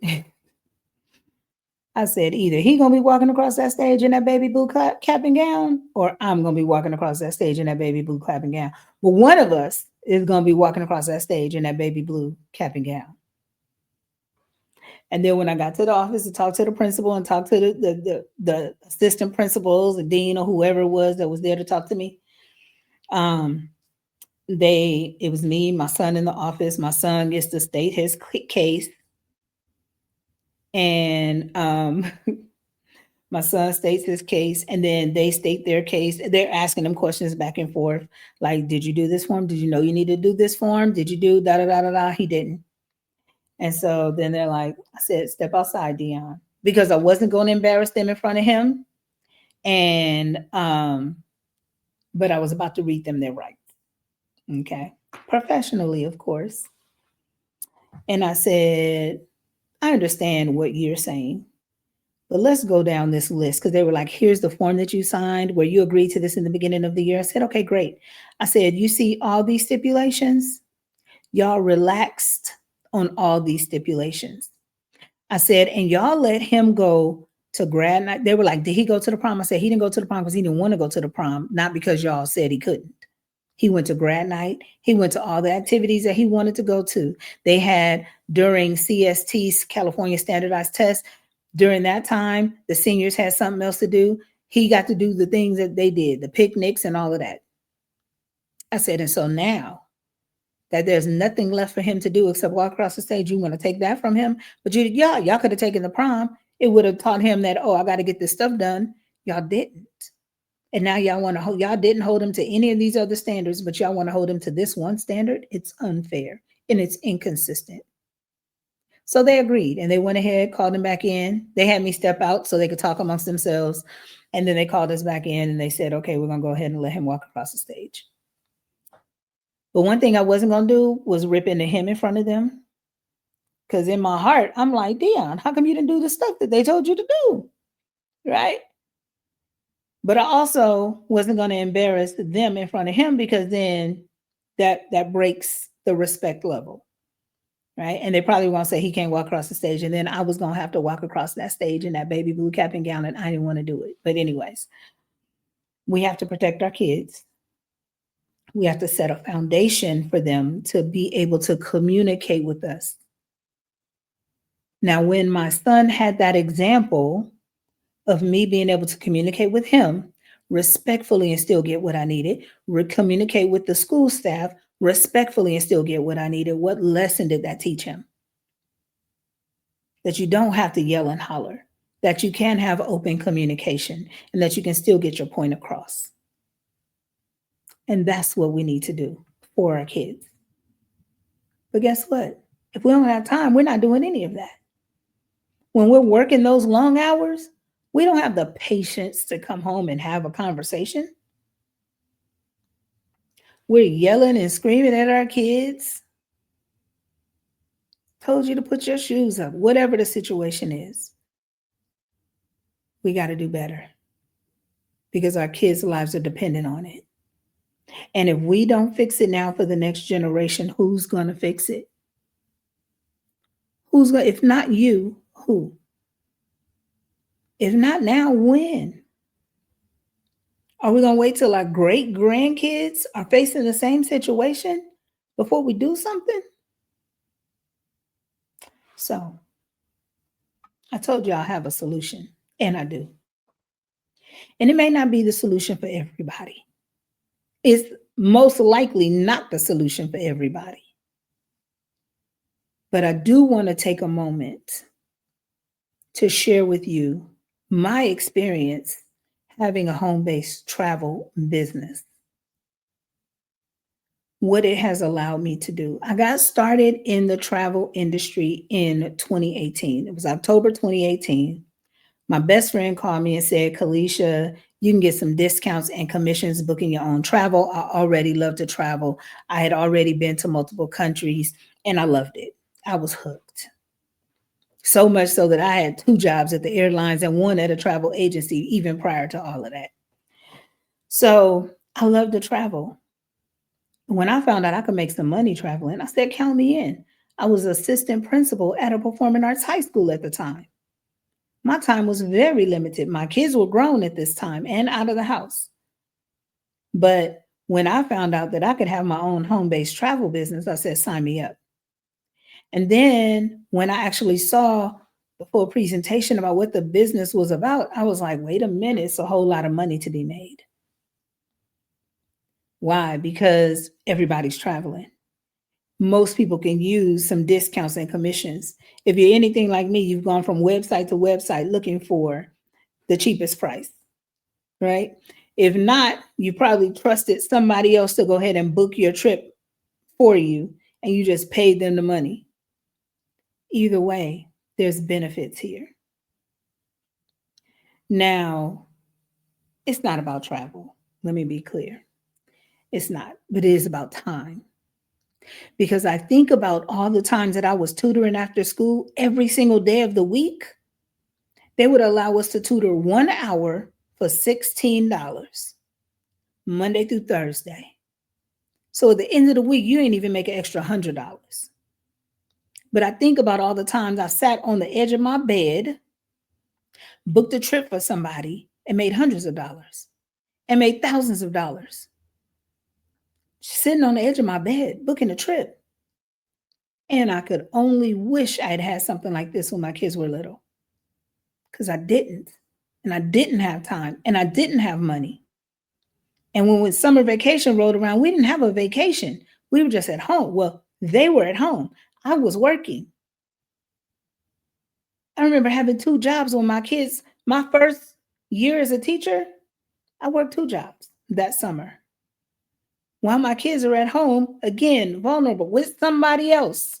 A: I said, either he gonna be walking across that stage in that baby blue cap and gown, or I'm gonna be walking across that stage in that baby blue cap and gown. But one of us is gonna be walking across that stage in that baby blue cap and gown. And then when I got to the office to talk to the principal and talk to the assistant principals, the dean or whoever it was that was there to talk to me, um, it was me, my son in the office. My son gets to state his case, and My son states his case, and then they state their case. They're asking them questions back and forth, like, "Did you do this form? Did you know you need to do this form? Did you do da da da da da?" He didn't. And so then they're like, I said, "Step outside, Dion," because I wasn't going to embarrass them in front of him, and but I was about to read them their rights. Okay, professionally, of course. And I said, "I understand what you're saying. But let's go down this list," because they were like, "Here's the form that you signed where you agreed to this in the beginning of the year." I said, "Okay, great." I said, "You see all these stipulations? Y'all relaxed on all these stipulations." I said, "And y'all let him go to grad night." They were like, "Did he go to the prom?" I said, "He didn't go to the prom because he didn't want to go to the prom, not because y'all said he couldn't." He went to grad night. He went to all the activities that he wanted to go to. They had during CST's California Standardized Test, during that time, the seniors had something else to do. He got to do the things that they did, the picnics and all of that. I said, "And so now that there's nothing left for him to do except walk across the stage, you want to take that from him? But y'all could have taken the prom. It would have taught him that, oh, I got to get this stuff done." Y'all didn't. And now y'all want to hold, y'all didn't hold him to any of these other standards, but y'all want to hold him to this one standard. It's unfair and it's inconsistent. So they agreed and they went ahead, called him back in. They had me step out so they could talk amongst themselves. And then they called us back in and they said, "Okay, we're going to go ahead and let him walk across the stage." But one thing I wasn't going to do was rip into him in front of them. Because in my heart, I'm like, "Dion, how come you didn't do the stuff that they told you to do?" Right? But I also wasn't going to embarrass them in front of him because then that breaks the respect level, right? And they probably won't say he can't walk across the stage, and then I was going to have to walk across that stage in that baby blue cap and gown, and I didn't want to do it. But anyways, we have to protect our kids. We have to set a foundation for them to be able to communicate with us. Now, when my son had that example of me being able to communicate with him respectfully and still get what I needed, communicate with the school staff respectfully and still get what I needed. What lesson did that teach him? That you don't have to yell and holler, that you can have open communication, and that you can still get your point across. And that's what we need to do for our kids. But guess what? If we don't have time, we're not doing any of that. When we're working those long hours, we don't have the patience to come home and have a conversation. We're yelling and screaming at our kids. Told you to put your shoes up, whatever the situation is. We got to do better because our kids' lives are dependent on it. And if we don't fix it now for the next generation, who's going to fix it? Who's going, if not you, who? If not now, when? Are we going to wait till our great grandkids are facing the same situation before we do something? So I told you I have a solution, and I do. And it may not be the solution for everybody. It's most likely not the solution for everybody. But I do want to take a moment to share with you my experience having a home based travel business, what it has allowed me to do. I got started in the travel industry in 2018. It was October 2018. My best friend called me and said, "Kalisha, you can get some discounts and commissions booking your own travel. I already love to travel. I had already been to multiple countries and I loved it. I was hooked." So much so that I had 2 jobs at the airlines and one at a travel agency, even prior to all of that. So I love to travel. When I found out I could make some money traveling, I said, "Count me in." I was assistant principal at a performing arts high school at the time. My time was very limited. My kids were grown at this time and out of the house. But when I found out that I could have my own home based travel business, I said, "Sign me up." And then when I actually saw the full presentation about what the business was about, I was like, wait a minute, it's a whole lot of money to be made. Why? Because everybody's traveling. Most people can use some discounts and commissions. If you're anything like me, you've gone from website to website looking for the cheapest price, right? If not, you probably trusted somebody else to go ahead and book your trip for you and you just paid them the money. Either way, there's benefits here. Now, it's not about travel. Let me be clear. It's not, but it is about time. Because I think about all the times that I was tutoring after school every single day of the week. They would allow us to tutor 1 hour for $16, Monday through Thursday. So at the end of the week, you ain't even make an extra $100. But I think about all the times I sat on the edge of my bed, booked a trip for somebody, and made hundreds of dollars and made thousands of dollars. Sitting on the edge of my bed, booking a trip. And I could only wish I had had something like this when my kids were little because I didn't. And I didn't have time and I didn't have money. And when summer vacation rolled around, we didn't have a vacation. We were just at home. Well, they were at home. I was working. I remember having two jobs when my kids, my first year as a teacher, I worked two jobs that summer. While my kids are at home, again, vulnerable with somebody else.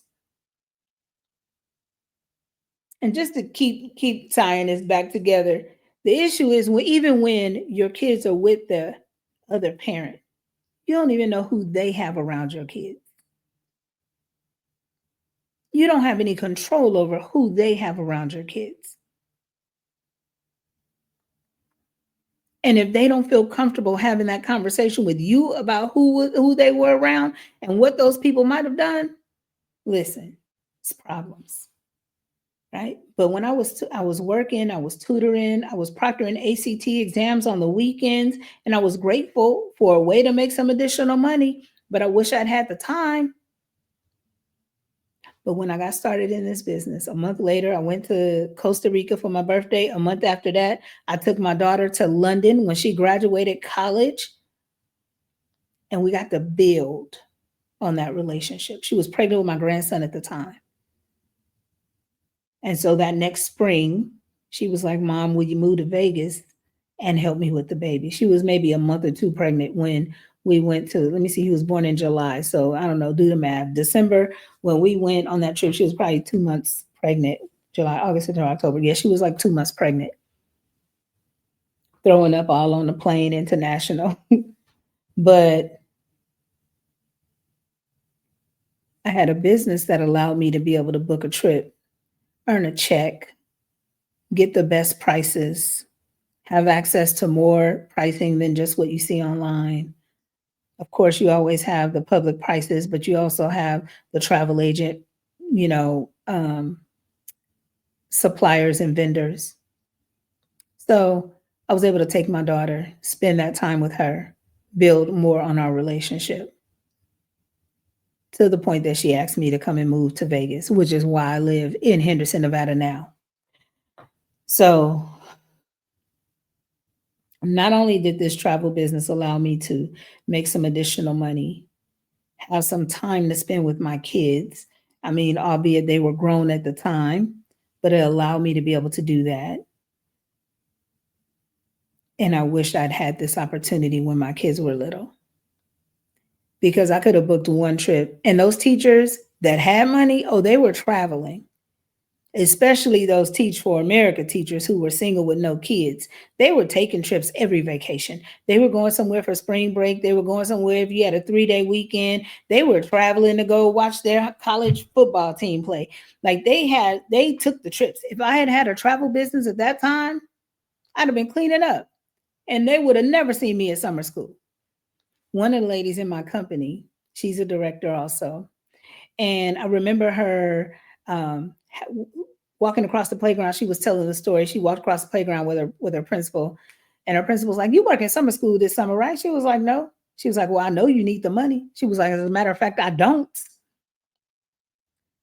A: And just to keep tying this back together, the issue is even when your kids are with the other parent, you don't even know who they have around your kids. You don't have any control over who they have around your kids. And if they don't feel comfortable having that conversation with you about who they were around and what those people might have done, listen, it's problems, right? But when I was working, I was tutoring, I was proctoring ACT exams on the weekends, and I was grateful for a way to make some additional money. But I wish I'd had the time. But when I got started in this business, a month later, I went to Costa Rica for my birthday. A month after that, I took my daughter to London when she graduated college, and we got to build on that relationship. She was pregnant with my grandson at the time. And so that next spring, she was like, Mom, will you move to Vegas and help me with the baby? She was maybe a month or two pregnant when we went to, let me see, he was born in July. So I don't know, do the math. December, when we went on that trip, she was probably 2 months pregnant. July, August, September, October. Yeah, she was like 2 months pregnant, throwing up all on the plane international. But I had a business that allowed me to be able to book a trip, earn a check, get the best prices, have access to more pricing than just what you see online. Of course, you always have the public prices, but you also have the travel agent, you know, suppliers and vendors. So I was able to take my daughter, spend that time with her, build more on our relationship to the point that she asked me to come and move to Vegas, which is why I live in Henderson, Nevada now. So not only did this travel business allow me to make some additional money, have some time to spend with my kids. I mean, albeit they were grown at the time, but it allowed me to be able to do that. And I wish I'd had this opportunity when my kids were little because I could have booked one trip. And those teachers that had money, oh, they were traveling, especially those Teach for America teachers who were single with no kids. They were taking trips every vacation. They were going somewhere for spring break. They were going somewhere if you had a 3-day weekend. They were traveling to go watch their college football team play. Like they took the trips. If I had had a travel business at that time, I'd have been cleaning up and they would have never seen me at summer school. One of the ladies in my company, she's a director also. And I remember her um, walking across the playground. She was telling the story. She walked across the playground with her principal, and her principal was like, "You work in summer school this summer, right?" She was like, "No." She was like, "Well, I know you need the money." She was like, "As a matter of fact, I don't."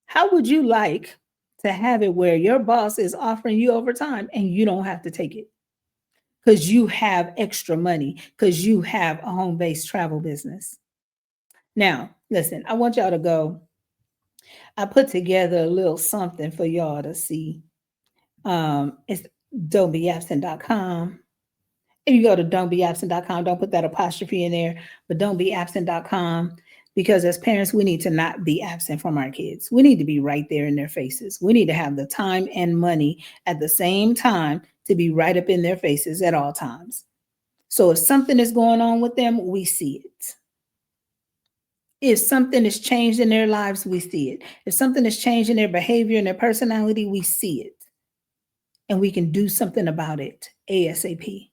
A: How would you like to have it where your boss is offering you overtime and you don't have to take it because you have extra money because you have a home-based travel business? Now, listen, I want y'all to go. I put together a little something for y'all to see. It's don'tbeabsent.com. If you go to don'tbeabsent.com, don't put that apostrophe in there, but don'tbeabsent.com, because as parents, we need to not be absent from our kids. We need to be right there in their faces. We need to have the time and money at the same time to be right up in their faces at all times. So if something is going on with them, we see it. If something is changed in their lives, we see it. If something is changed in their behavior and their personality, we see it. And we can do something about it ASAP.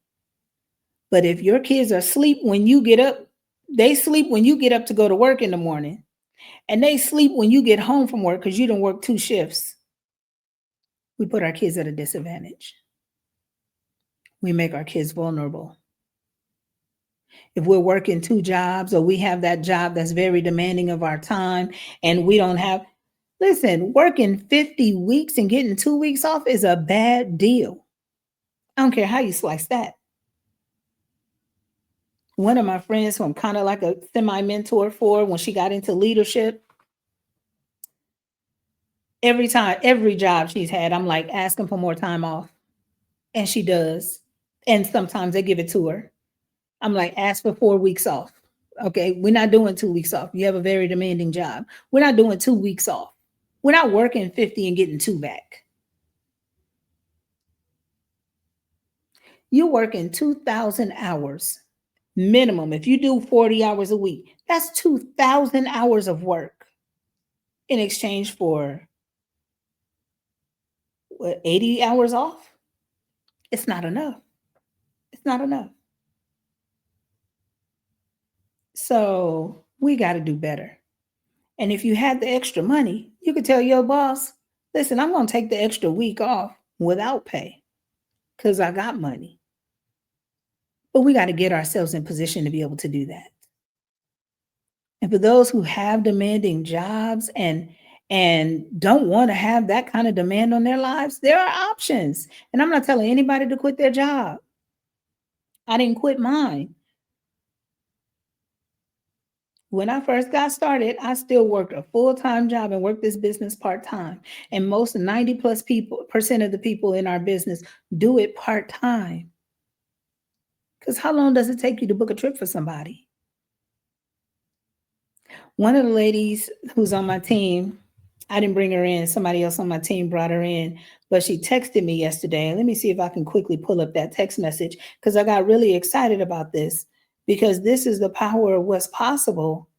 A: But if your kids are asleep when you get up, they sleep when you get up to go to work in the morning, and they sleep when you get home from work because you don't work 2 shifts, we put our kids at a disadvantage. We make our kids vulnerable. If we're working 2 jobs or we have that job that's very demanding of our time and we don't have, listen, working 50 weeks and getting 2 weeks off is a bad deal. I don't care how you slice that. One of my friends who I'm kind of like a semi mentor for, when she got into leadership, every time, every job she's had, I'm like asking for more time off. And she does. And sometimes they give it to her. I'm like, ask for 4 weeks off. Okay. We're not doing 2 weeks off. You have a very demanding job. We're not doing 2 weeks off. We're not working 50 and getting 2 back. You're working 2,000 hours minimum. If you do 40 hours a week, that's 2,000 hours of work in exchange for what, 80 hours off? It's not enough. It's not enough. So we got to do better. And if you had the extra money, you could tell your boss, listen, I'm going to take the extra week off without pay because I got money. But we got to get ourselves in position to be able to do that. And for those who have demanding jobs and don't want to have that kind of demand on their lives, there are options. And I'm not telling anybody to quit their job. I didn't quit mine. When I first got started, I still worked a full-time job and worked this business part-time. And most 90 plus percent of the people in our business do it part-time. Because how long does it take you to book a trip for somebody? One of the ladies who's on my team, I didn't bring her in, somebody else on my team brought her in, but she texted me yesterday. Let me see if I can quickly pull up that text message because I got really excited about this, because this is the power of what's possible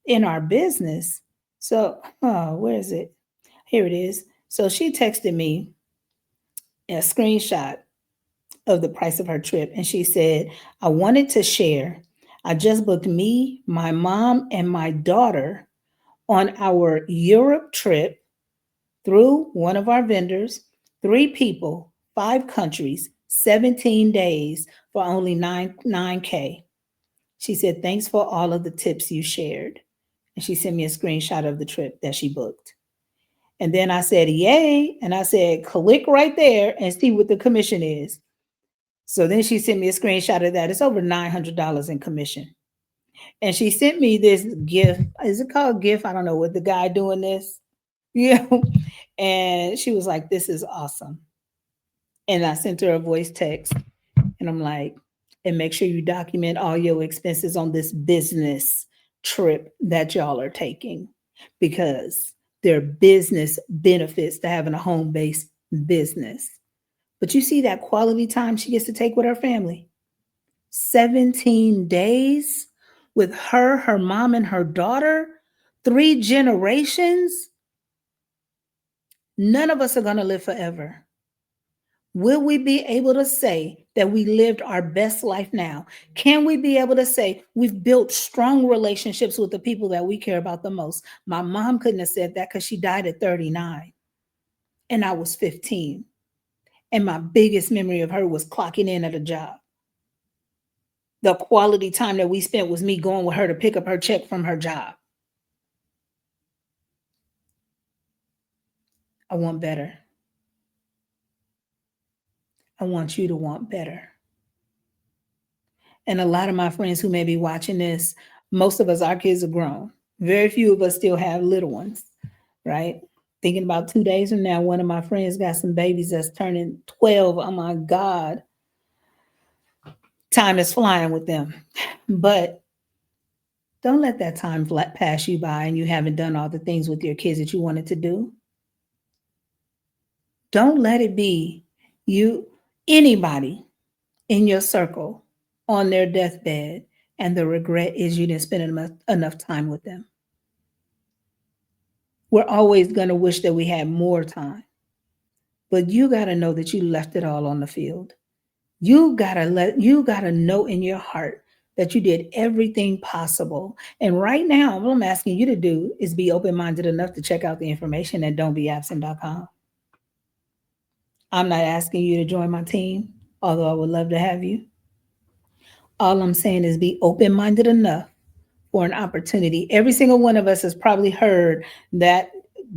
A: in our business. So, oh, where is it? Here it is. So she texted me a screenshot of the price of her trip. And she said, I wanted to share. I just booked me, my mom, and my daughter on our Europe trip through one of our vendors, 3 people, 5 countries, 17 days for only 9K. She said, thanks for all of the tips you shared. And she sent me a screenshot of the trip that she booked. And then I said, yay. And I said, click right there and see what the commission is. So then she sent me a screenshot of that. It's over $900 in commission. And she sent me this gift. Is it called GIF? I don't know, with the guy doing this. Yeah. And she was like, this is awesome. And I sent her a voice text. And I'm like, and make sure you document all your expenses on this business trip that y'all are taking, because there are business benefits to having a home-based business. But you see that quality time she gets to take with her family. 17 days with her, her mom, and her daughter, 3 generations. None of us are going to live forever. Will we be able to say that we lived our best life now? Can we be able to say we've built strong relationships with the people that we care about the most? My mom couldn't have said that because she died at 39 and I was 15. And my biggest memory of her was clocking in at a job. The quality time that we spent was me going with her to pick up her check from her job. I want better. I want you to want better. And a lot of my friends who may be watching this, most of us, our kids are grown. Very few of us still have little ones, right? Thinking about 2 days from now, one of my friends got some babies that's turning 12. Oh my God, time is flying with them. But don't let that time pass you by and you haven't done all the things with your kids that you wanted to do. Don't let it be you, anybody in your circle on their deathbed, and the regret is you didn't spend enough time with them. We're always going to wish that we had more time, but you got to know that you left it all on the field. You got to know in your heart that you did everything possible. And right now, what I'm asking you to do is be open-minded enough to check out the information at don'tbeabsent.com. I'm not asking you to join my team, although I would love to have you. All I'm saying is be open-minded enough for an opportunity. Every single one of us has probably heard that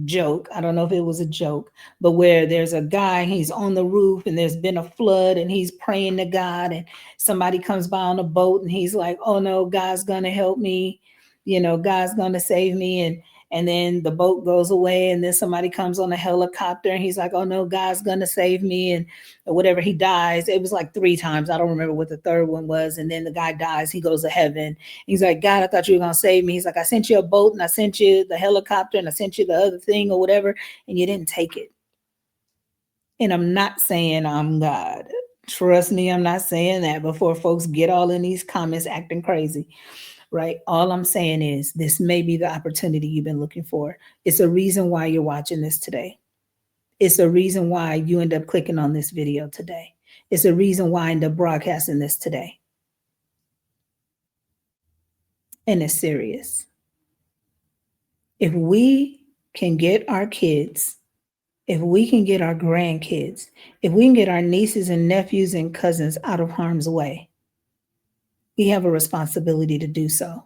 A: joke. I don't know if it was a joke, but where there's a guy, he's on the roof and there's been a flood and he's praying to God, and somebody comes by on a boat and he's like, "Oh no, God's going to help me. God's going to save me." And then the boat goes away, and then somebody comes on a helicopter and he's like, "Oh no, God's going to save me." And whatever, he dies. It was like three times. I don't remember what the third one was. And then the guy dies. He goes to heaven. He's like, "God, I thought you were going to save me." He's like, "I sent you a boat and I sent you the helicopter and I sent you the other thing or whatever, and you didn't take it." And I'm not saying I'm God. Trust me, I'm not saying that before folks get all in these comments acting crazy, right? All I'm saying is this may be the opportunity you've been looking for. It's a reason why you're watching this today. It's a reason why you end up clicking on this video today. It's a reason why I end up broadcasting this today. And it's serious. If we can get our kids, if we can get our grandkids, if we can get our nieces and nephews and cousins out of harm's way, we have a responsibility to do so.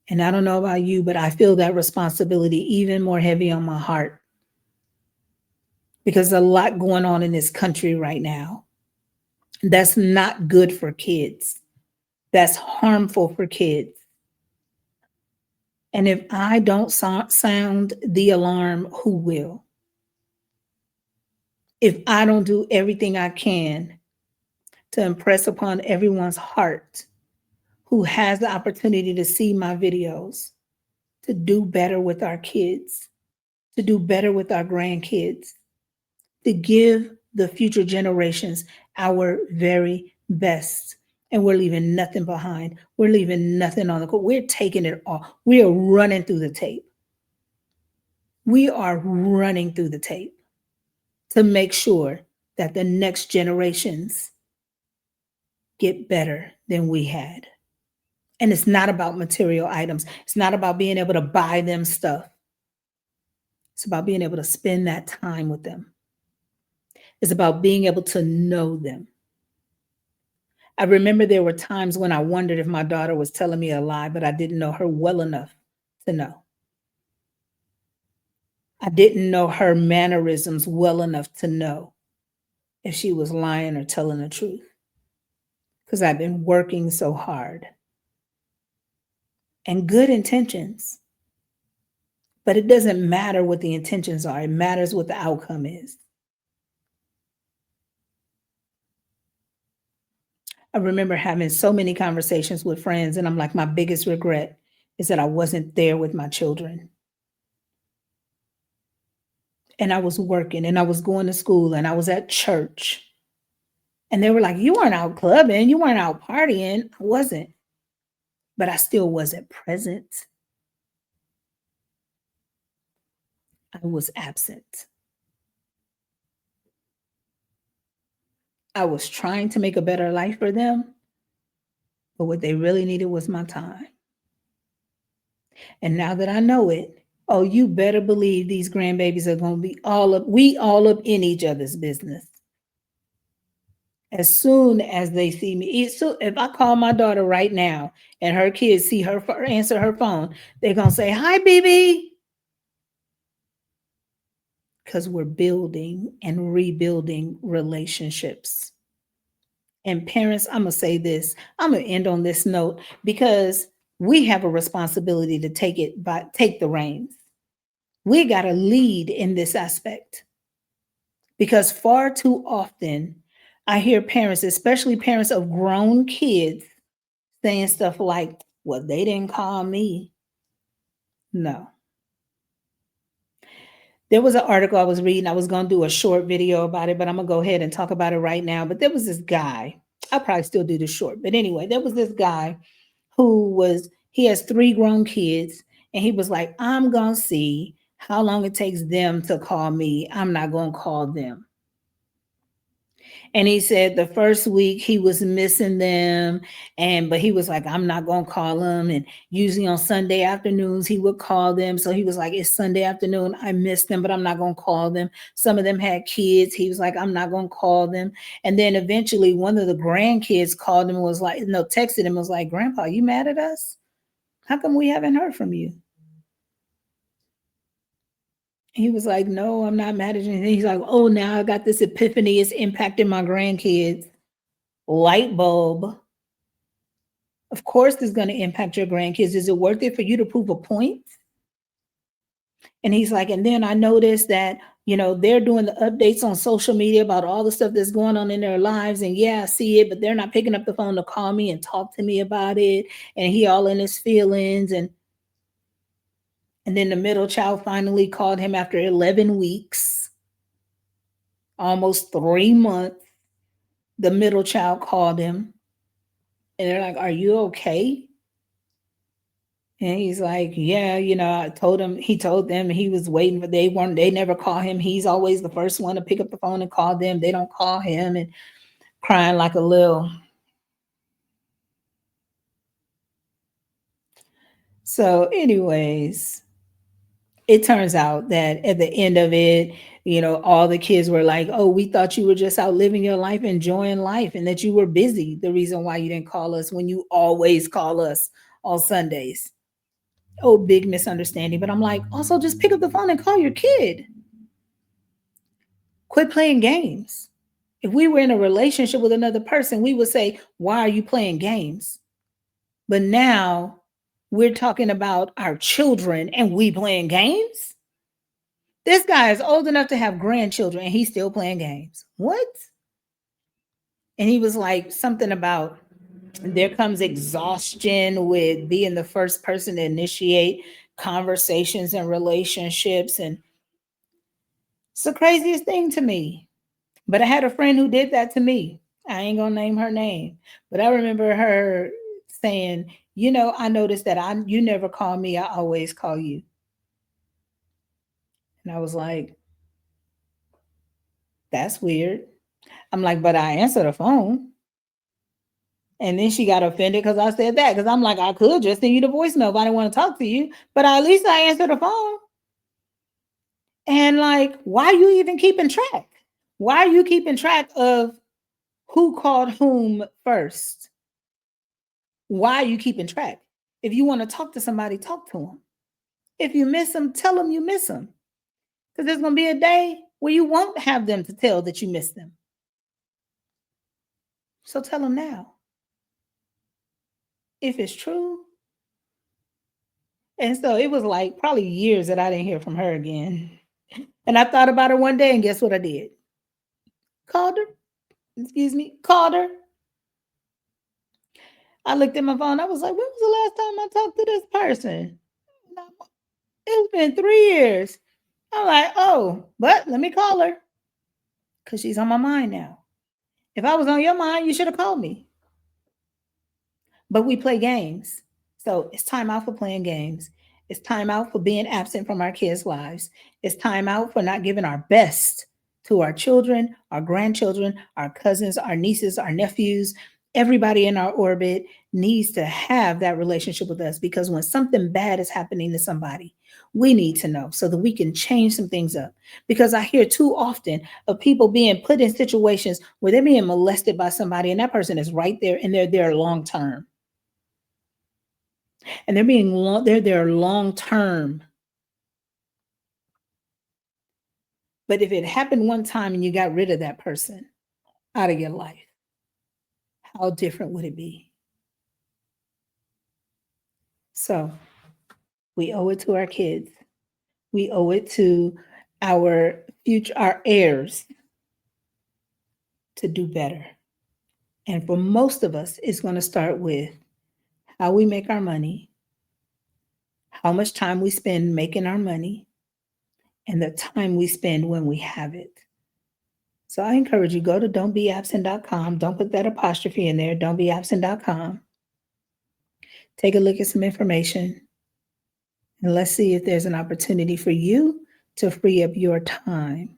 A: And I don't know about you, but I feel that responsibility even more heavy on my heart, because there's a lot going on in this country right now that's not good for kids, that's harmful for kids. And if I don't sound the alarm, who will? If I don't do everything I can to impress upon everyone's heart who has the opportunity to see my videos, to do better with our kids, to do better with our grandkids, to give the future generations our very best. And we're leaving nothing behind. We're leaving nothing on the court. We're taking it all. We are running through the tape. We are running through the tape to make sure that the next generations get better than we had. And it's not about material items. It's not about being able to buy them stuff. It's about being able to spend that time with them. It's about being able to know them. I remember there were times when I wondered if my daughter was telling me a lie, but I didn't know her well enough to know. I didn't know her mannerisms well enough to know if she was lying or telling the truth, because I've been working so hard. And good intentions, but it doesn't matter what the intentions are. It matters what the outcome is. I remember having so many conversations with friends, and I'm like, my biggest regret is that I wasn't there with my children. And I was working and I was going to school and I was at church. And they were like, "You weren't out clubbing, you weren't out partying." I wasn't, but I still wasn't present. I was absent. I was trying to make a better life for them, but what they really needed was my time. And now that I know it, oh, you better believe these grandbabies are going to be all up in each other's business. As soon as they see me, so if I call my daughter right now and her kids see her answer her phone, they're going to say, "Hi, BB." Because we're building and rebuilding relationships. And parents, I'm going to say this, I'm going to end on this note, because we have a responsibility to take the reins. We got to lead in this aspect because far too often I hear parents, especially parents of grown kids, saying stuff like, well, they didn't call me. No. There was an article I was reading. I was going to do a short video about it, but I'm going to go ahead and talk about it right now. But there was this guy. I'll probably still do the short. But anyway, there was this guy he has three grown kids. And he was like, I'm going to see how long it takes them to call me. I'm not going to call them. And he said the first week he was missing them, but he was like, I'm not gonna call them. And usually on Sunday afternoons he would call them. So he was like, it's Sunday afternoon, I missed them, but I'm not gonna call them. Some of them had kids. He was like, I'm not gonna call them. And then eventually one of the grandkids called him and was like, no, texted him and was like, Grandpa, you mad at us? How come we haven't heard from you? He was like, no, I'm not mad at anything. He's like, oh, now I got this epiphany. It's impacting my grandkids. Light bulb. Of course, it's going to impact your grandkids. Is it worth it for you to prove a point? And he's like, and then I noticed that, they're doing the updates on social media about all the stuff that's going on in their lives. And yeah, I see it, but they're not picking up the phone to call me and talk to me about it. And he all in his feelings. And then the middle child finally called him after 11 weeks, almost 3 months. The middle child called him and they're like, are you okay? And he's like, yeah, I told him, he told them he was waiting, but they never call him. He's always the first one to pick up the phone and call them. They don't call him, and crying like a little. So, anyways, it turns out that at the end of it, all the kids were like, oh, we thought you were just out living your life, enjoying life, and that you were busy. The reason why you didn't call us when you always call us on Sundays. Oh, big misunderstanding. But I'm like, also just pick up the phone and call your kid. Quit playing games. If we were in a relationship with another person, we would say, why are you playing games? But now we're talking about our children and we playing games. This guy is old enough to have grandchildren and he's still playing games. What? And he was like, something about there comes exhaustion with being the first person to initiate conversations and relationships. And it's the craziest thing to me. But I had a friend who did that to me. I ain't gonna name her name, but I remember her saying, I noticed that you never call me, I always call you. And I was like, that's weird. I'm like, but I answer the phone. And then she got offended because I said that. Because I'm like, I could just send you the voicemail if I didn't want to talk to you, but at least I answer the phone. And like, why are you even keeping track? Why are you keeping track of who called whom first? Why are you keeping track? If you want to talk to somebody, talk to them. If you miss them, tell them you miss them. Because there's going to be a day where you won't have them to tell that you miss them. So tell them now. If it's true. And so it was like probably years that I didn't hear from her again. And I thought about her one day, and guess what I did? Called her. Excuse me. Called her. I looked at my phone. I was like, when was the last time I talked to this person? It's been 3 years. I'm like, oh, but let me call her because she's on my mind now. If I was on your mind, you should have called me. But we play games. So it's time out for playing games. It's time out for being absent from our kids' lives. It's time out for not giving our best to our children, our grandchildren, our cousins, our nieces, our nephews. Everybody in our orbit needs to have that relationship with us because when something bad is happening to somebody, we need to know so that we can change some things up. Because I hear too often of people being put in situations where they're being molested by somebody and that person is right there and they're there long term and they're there long term. But if it happened one time and you got rid of that person out of your life, how different would it be? So we owe it to our kids. We owe it to our heirs to do better. And for most of us, it's going to start with how we make our money, how much time we spend making our money, and the time we spend when we have it. So I encourage you, go to don'tbeabsent.com. Don't put that apostrophe in there, don'tbeabsent.com. Take a look at some information and let's see if there's an opportunity for you to free up your time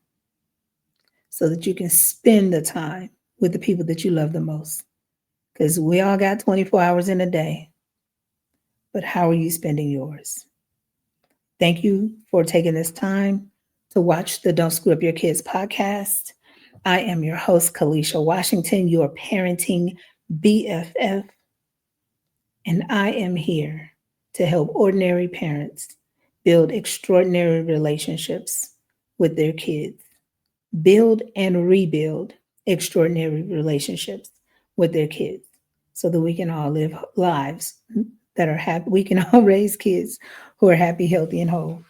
A: so that you can spend the time with the people that you love the most. Because we all got 24 hours in a day, but how are you spending yours? Thank you for taking this time to watch the Don't Screw Up Your Kids podcast. I am your host, Kalisha Washington, your parenting BFF, and I am here to help ordinary parents build extraordinary relationships with their kids, build and rebuild extraordinary relationships with their kids so that we can all live lives that are happy. We can all raise kids who are happy, healthy, and whole.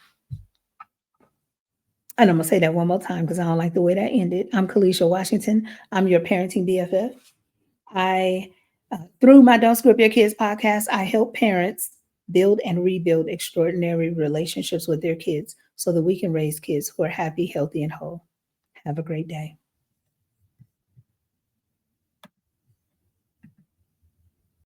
A: And I'm going to say that one more time because I don't like the way that ended. I'm Kalisha Washington. I'm your parenting BFF. I, through my Don't Screw Up Your Kids podcast, I help parents build and rebuild extraordinary relationships with their kids so that we can raise kids who are happy, healthy, and whole. Have a great day.